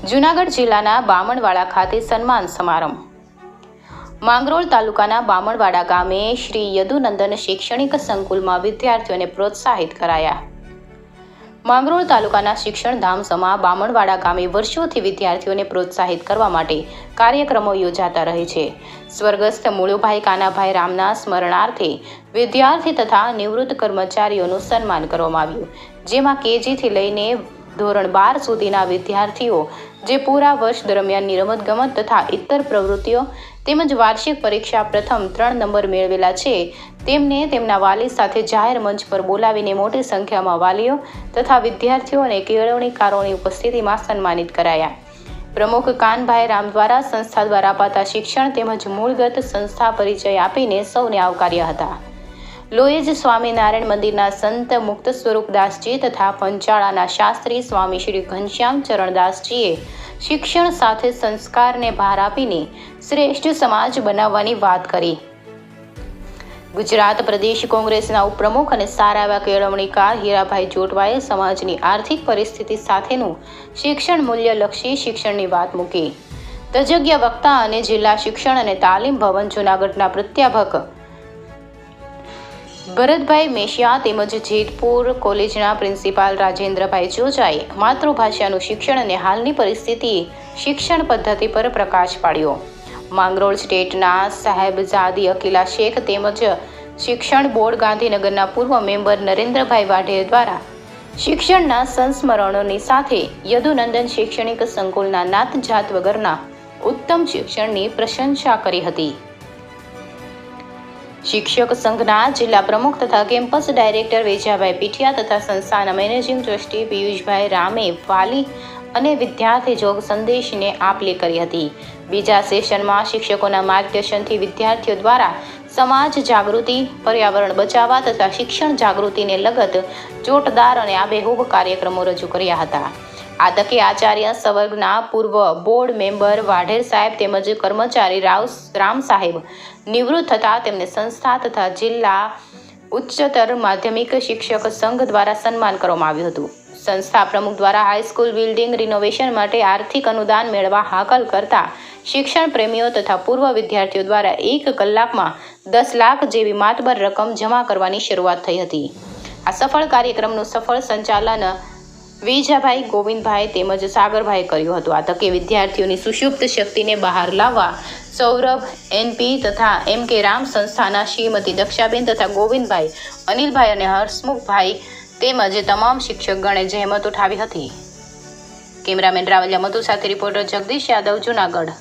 જૂનાગઢ જિલ્લાના બામણવાડા ખાતે સન્માન સમારંભ. માંગરોળ તાલુકાના બામણવાડા ગામે શ્રી યદુનંદન શૈક્ષણિક સંકુલમાં વિદ્યાર્થીઓને પ્રોત્સાહિત કરાયા. માંગરોળ તાલુકાના શિક્ષણધામ સમા બામણવાડા ગામે વર્ષોથી વિદ્યાર્થીઓને પ્રોત્સાહિત કરવા માટે કાર્યક્રમો યોજાતા રહે છે. સ્વર્ગસ્થ મુળુભાઈ કાનાભાઈ રામના સ્મરણાર્થે વિદ્યાર્થી તથા નિવૃત્ત કર્મચારીઓનું સન્માન કરવામાં આવ્યું, જેમાં કેજીથી લઈને ધોરણ 12 સુધીના વિદ્યાર્થીઓ જે પૂરા વર્ષ દરમિયાનની રમતગમત તથા ઇતર પ્રવૃત્તિઓ તેમજ વાર્ષિક પરીક્ષા પ્રથમ 3 નંબર મેળવેલા છે તેમને તેમના વાલી સાથે જાહેર મંચ પર બોલાવીને મોટી સંખ્યામાં વાલીઓ તથા વિદ્યાર્થીઓ અને કેળવણીકારોની ઉપસ્થિતિમાં સન્માનિત કરાયા. પ્રમુખ કાનભાઈ રામ દ્વારા સંસ્થા દ્વારા અપાતા શિક્ષણ તેમજ મૂળગત સંસ્થા પરિચય આપીને સૌને આવકાર્યા હતા. લોએજ સ્વામિનારાયણ મંદિરના સંત મુક્ત સ્વરૂપદાસજી તથા પંચાળાના શાસ્ત્રી સ્વામી શ્રી ઘનશ્યામ ચરણદાસજીએ શિક્ષણ સાથે સંસ્કારને ભાર આપીને શ્રેષ્ઠ સમાજ બનાવવાની વાત કરી. ગુજરાત પ્રદેશ કોંગ્રેસના ઉપપ્રમુખ અને સારા એવા કેળવણીકાર હીરાભાઈ જોટવાએ સમાજની આર્થિક પરિસ્થિતિ સાથેનું શિક્ષણ મૂલ્યલક્ષી શિક્ષણની વાત મૂકી. તજજ્ઞ વક્તા અને જિલ્લા શિક્ષણ અને તાલીમ ભવન જૂનાગઢના પ્રત્યાભક ભરતભાઈ મેશિયા તેમજ જેતપુર કોલેજના પ્રિન્સિપાલ રાજેન્દ્રભાઈ જોજાએ માતૃભાષાનું શિક્ષણ અને હાલની પરિસ્થિતિએ શિક્ષણ પદ્ધતિ પર પ્રકાશ પાડ્યો. માંગરોળ સ્ટેટના સાહેબજાદી અકીલા શેખ તેમજ શિક્ષણ બોર્ડ ગાંધીનગરના પૂર્વ મેમ્બર નરેન્દ્રભાઈ વાઢેર દ્વારા શિક્ષણના સંસ્મરણોની સાથે યદુનંદન શૈક્ષણિક સંકુલના નાત જાત વગરના ઉત્તમ શિક્ષણની પ્રશંસા કરી હતી. શિક્ષક સંઘના જિલ્લા પ્રમુખ તથા કેમ્પસ ડાયરેક્ટર વેજાભાઈ પીઠિયા તથા સંસ્થાના મેનેજિંગ ટ્રસ્ટી પિયુષભાઈ રામે વાલી અને વિદ્યાર્થી જોગ સંદેશને આપ-લે કરી હતી. બીજા સેશનમાં શિક્ષકોના માર્ગદર્શનથી વિદ્યાર્થીઓ દ્વારા સમાજ જાગૃતિ, પર્યાવરણ બચાવવા તથા શિક્ષણ જાગૃતિને લગત જોટદાર અને આબેહૂબ કાર્યક્રમો રજૂ કર્યા હતા. આ તકે આચાર્ય સંવર્ગના પૂર્વ બોર્ડ મેમ્બર વાઢેર સાહેબ તેમજ કર્મચારી રામ સાહેબ નિવૃત્ત થતા તેમને સંસ્થા તથા જિલ્લા ઉચ્ચતર માધ્યમિક શિક્ષક સંઘ દ્વારા સન્માન કરવામાં આવ્યું હતું. સંસ્થા પ્રમુખ દ્વારા હાઈસ્કૂલ બિલ્ડિંગ રિનોવેશન માટે આર્થિક અનુદાન મેળવવા હાકલ કરતા શિક્ષણ પ્રેમીઓ તથા પૂર્વ વિદ્યાર્થીઓ દ્વારા 1 કલાકમાં 10 લાખ જેવી માતબર રકમ જમા કરવાની શરૂઆત થઈ હતી. આ સફળ કાર્યક્રમનું સફળ સંચાલન વેજાભાઈ, ગોવિંદભાઈ તેમજ સાગરભાઈ કર્યું હતું. આ તકે વિદ્યાર્થીઓની સુષુપ્ત શક્તિને બહાર લાવવા સૌરભ, એનપી તથા MK રામ સંસ્થાના શ્રીમતી દક્ષાબેન તથા ગોવિંદભાઈ, અનિલભાઈ અને હર્ષમુખભાઈ તેમજ તમામ શિક્ષકગણે જહેમત ઉઠાવી હતી. કેમેરામેન રાવલિયા મધુ સાથે રિપોર્ટર જગદીશ યાદવ, જૂનાગઢ.